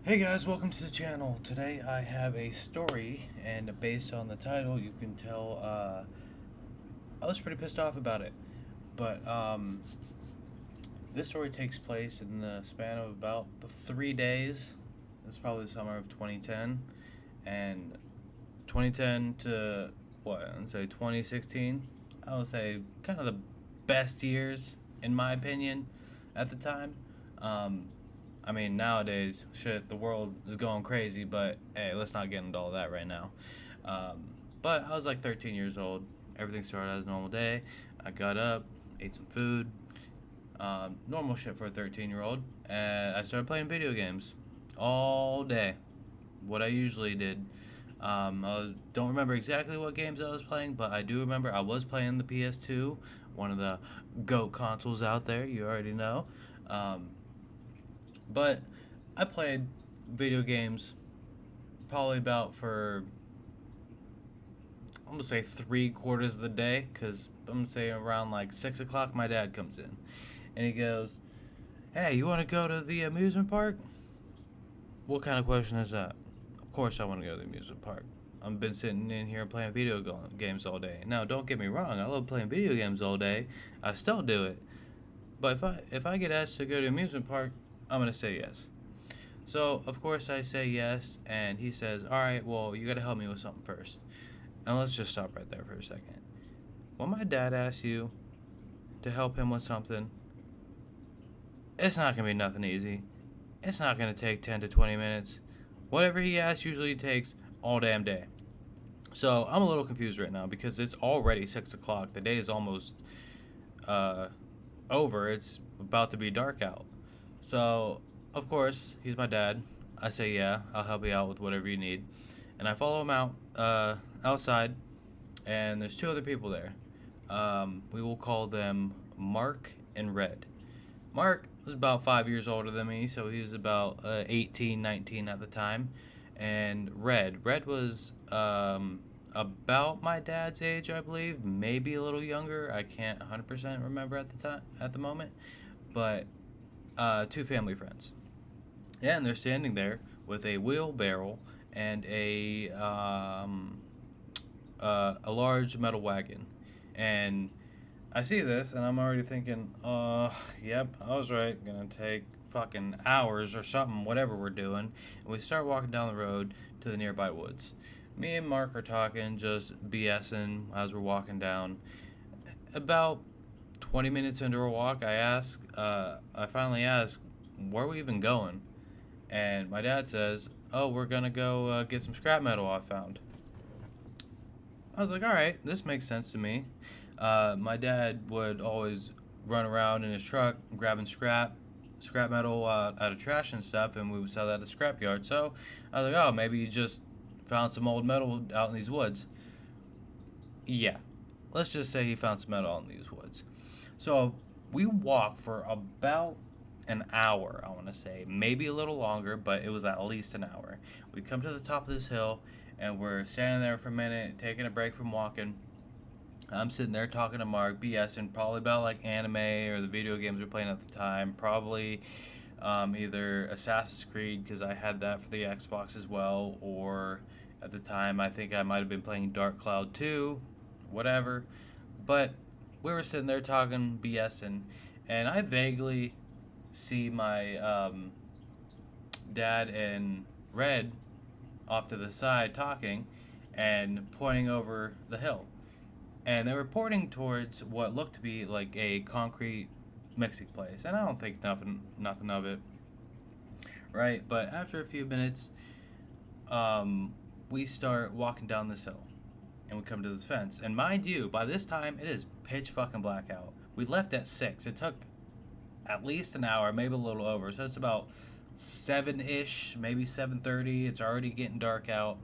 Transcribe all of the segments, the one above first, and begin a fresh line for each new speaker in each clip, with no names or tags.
Hey guys, welcome to the channel. Today I have a story, and based on the title, you can tell I was pretty pissed off about it. But this story takes place in the span of about 3 days. It's probably the summer of 2010, and 2010 to what? I'd say 2016. I would say kind of the best years in my opinion at the time. Um, I mean, nowadays, shit, the world is going crazy, but hey, let's not get into all that right now. But I was like 13 years old. Everything started as a normal day. I got up, ate some food, normal shit for a 13-year-old, and I started playing video games all day. What I usually did. I don't remember exactly what games I was playing, but I do remember I was playing the PS2, one of the GOAT consoles out there, you already know. Um, but I played video games probably about for, I'm gonna say 3/4 of the day, because I'm gonna say around like 6 o'clock my dad comes in and he goes, "Hey, you want to go to the amusement park?" What kind of question is that? Of course I want to go to the amusement park. I've been sitting in here playing games all day. Now, don't get me wrong, I love playing video games all day. I still do it. But if I get asked to go to the amusement park, I'm gonna say yes. So, of course, I say yes, and he says, "All right, well, you gotta help me with something first." And let's just stop right there for a second. When my dad asks you to help him with something, it's not gonna be nothing easy. It's not gonna take 10 to 20 minutes. Whatever he asks usually takes all damn day. So, I'm a little confused right now because it's already 6 o'clock. The day is almost uh, over. It's about to be dark out. So, of course, he's my dad. I say, yeah, I'll help you out with whatever you need. And I follow him out outside, and there's two other people there. We will call them Mark and Red. Mark was about 5 years older than me, so he was about 18, 19 at the time. And Red was about my dad's age, I believe, maybe a little younger. I can't 100% remember at the time, at the moment, but two family friends. Yeah, and they're standing there with a wheelbarrow and a large metal wagon, and I see this, and I'm already thinking, yep, I was right. Gonna take fucking hours or something, whatever we're doing. And we start walking down the road to the nearby woods. Me and Mark are talking, just BSing as we're walking down. About 20 minutes into our walk, I finally ask, where are we even going? And my dad says, "Oh, we're gonna go get some scrap metal I found." I was like, "All right, this makes sense to me." My dad would always run around in his truck grabbing scrap metal out of trash and stuff, and we would sell that at the scrap yard. So I was like, "Oh, maybe you just found some old metal out in these woods." Yeah, let's just say he found some metal out in these woods. So we walked for about an hour, I want to say, maybe a little longer, but it was at least an hour. We come to the top of this hill, and we're standing there for a minute, taking a break from walking. I'm sitting there talking to Mark, BSing, probably about like anime or the video games we're playing at the time. Probably either Assassin's Creed, because I had that for the Xbox as well, or at the time I think I might have been playing Dark Cloud 2, whatever. But we were sitting there talking, BSing, and I vaguely see my dad and Red off to the side talking and pointing over the hill. And they were pointing towards what looked to be like a concrete mixing place. And I don't think nothing of it, right? But after a few minutes, we start walking down this hill, and we come to this fence. And mind you, by this time it is pitch fucking black out. We left at 6. It took at least an hour, maybe a little over. So it's about 7-ish, maybe 7:30. It's already getting dark out,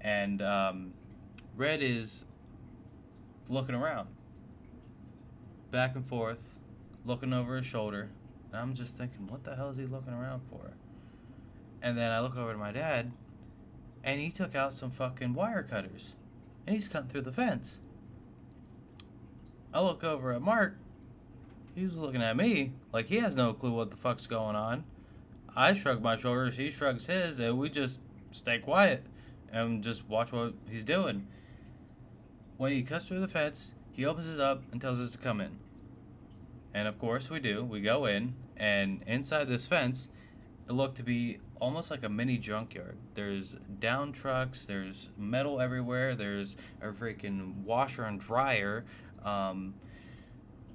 and Red is looking around, back and forth, looking over his shoulder. And I'm just thinking, what the hell is he looking around for? And then I look over to my dad, and he took out some fucking wire cutters, and he's cutting through the fence. I look over at Mark. He's looking at me like he has no clue what the fuck's going on. I shrug my shoulders, he shrugs his, and we just stay quiet and just watch what he's doing. When he cuts through the fence, he opens it up and tells us to come in. And of course we do. We go in, and inside this fence, it looked to be almost like a mini junkyard. There's down trucks, there's metal everywhere, there's a freaking washer and dryer. Um,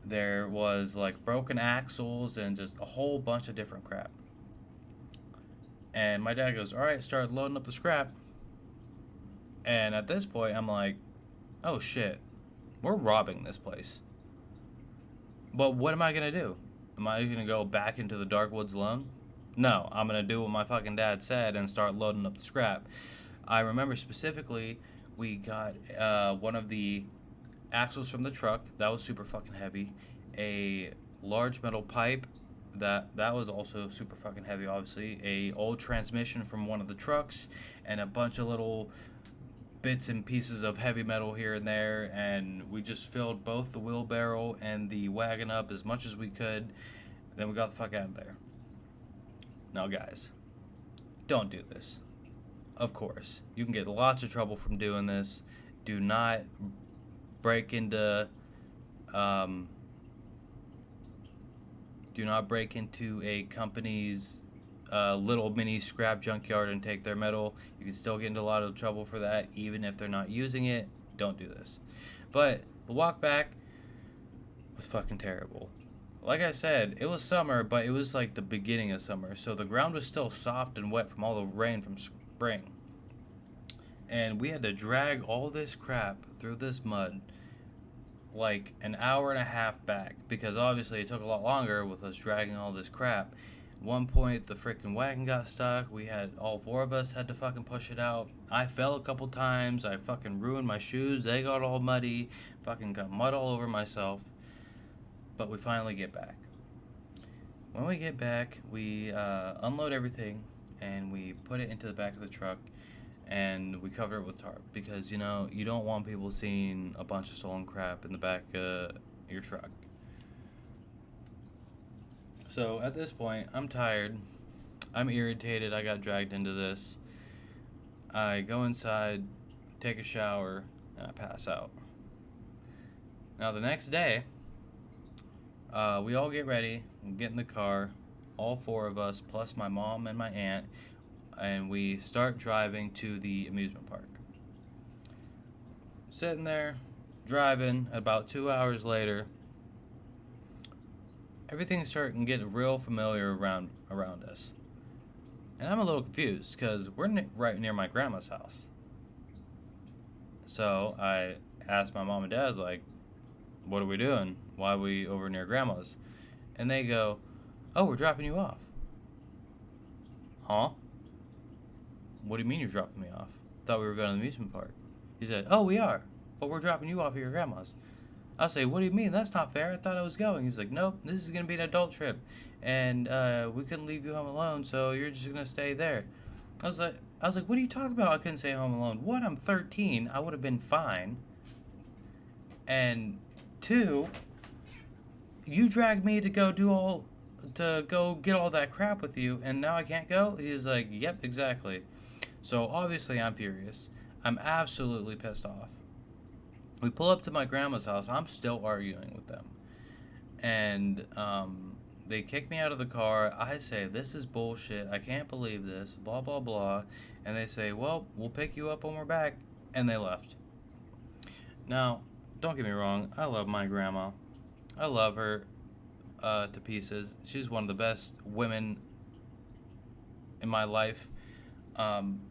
there was like broken axles and just a whole bunch of different crap. And my dad goes, "All right, start loading up the scrap." And at this point, I'm like, "Oh shit, we're robbing this place." But what am I gonna do? Am I gonna go back into the dark woods alone? No, I'm gonna do what my fucking dad said and start loading up the scrap. I remember specifically we got one of the axles from the truck that was super fucking heavy, a large metal pipe that was also super fucking heavy, obviously, a old transmission from one of the trucks, and a bunch of little bits and pieces of heavy metal here and there, and we just filled both the wheelbarrow and the wagon up as much as we could. Then we got the fuck out of there. Now, guys, don't do this. Of course, you can get lots of trouble from doing this. Do not break into um, do not break into a company's little mini scrap junkyard and take their metal. You can still get into a lot of trouble for that, even if they're not using it. Don't do this. But the walk back was fucking terrible. Like I said, it was summer, but it was like the beginning of summer, so the ground was still soft and wet from all the rain from spring. And we had to drag all this crap through this mud like an hour and a half back, because obviously it took a lot longer with us dragging all this crap. At one point, the freaking wagon got stuck. We had all four of us had to fucking push it out. I fell a couple times. I fucking ruined my shoes. They got all muddy. Fucking got mud all over myself. But we finally get back. When we get back, we unload everything and we put it into the back of the truck, and we cover it with tarp, because you know you don't want people seeing a bunch of stolen crap in the back of your truck. So at this point, I'm tired, I'm irritated, I got dragged into this. I go inside, take a shower, and I pass out. Now the next day, we all get ready and get in the car, all four of us plus my mom and my aunt, and we start driving to the amusement park. Sitting there, driving, about 2 hours later, everything's starting to get real familiar around us. And I'm a little confused, because we're right near my grandma's house. So I asked my mom and dad, like, "What are we doing? Why are we over near grandma's?" And they go, "Oh, we're dropping you off." Huh? "What do you mean you're dropping me off? Thought we were going to the amusement park." He said, "Oh, we are, but we're dropping you off at your grandma's." I say, "What do you mean? That's not fair. I thought I was going." He's like, "Nope, this is going to be an adult trip, and we couldn't leave you home alone, so you're just going to stay there." I was like, "What are you talking about? I couldn't stay home alone. One, I'm 13. I would have been fine. And two, you dragged me to go get all that crap with you, and now I can't go?" He's like, "Yep, exactly." So obviously I'm furious. I'm absolutely pissed off. We pull up to my grandma's house. I'm still arguing with them. And they kick me out of the car. I say, "This is bullshit. I can't believe this. Blah, blah, blah." And they say, "Well, we'll pick you up when we're back." And they left. Now, don't get me wrong. I love my grandma. I love her to pieces. She's one of the best women in my life. Um,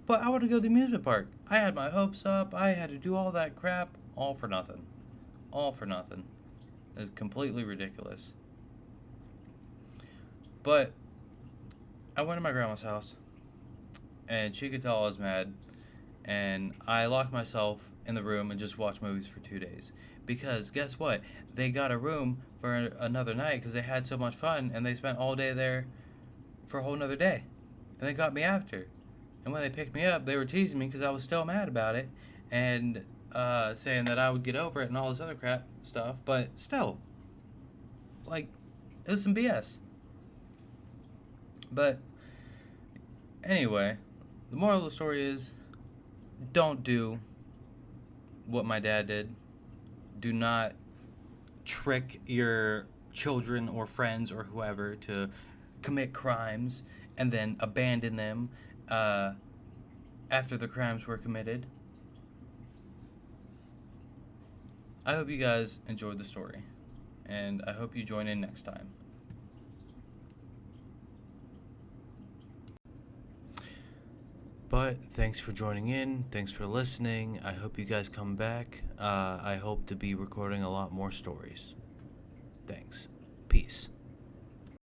but I want to go to the amusement park. I had my hopes up. I had to do all that crap, all for nothing. All for nothing. It's completely ridiculous. But I went to my grandma's house, and she could tell I was mad, and I locked myself in the room and just watched movies for 2 days. Because guess what? They got a room for another night because they had so much fun, and they spent all day there for a whole nother day. And they got me after. And when they picked me up, they were teasing me because I was still mad about it, and saying that I would get over it and all this other crap stuff. But still, like, it was some BS. But anyway, the moral of the story is don't do what my dad did. Do not trick your children or friends or whoever to commit crimes and then abandon them after the crimes were committed. I hope you guys enjoyed the story, and I hope you join in next time. But thanks for joining in. Thanks for listening. I hope you guys come back. I hope to be recording a lot more stories. Thanks. Peace.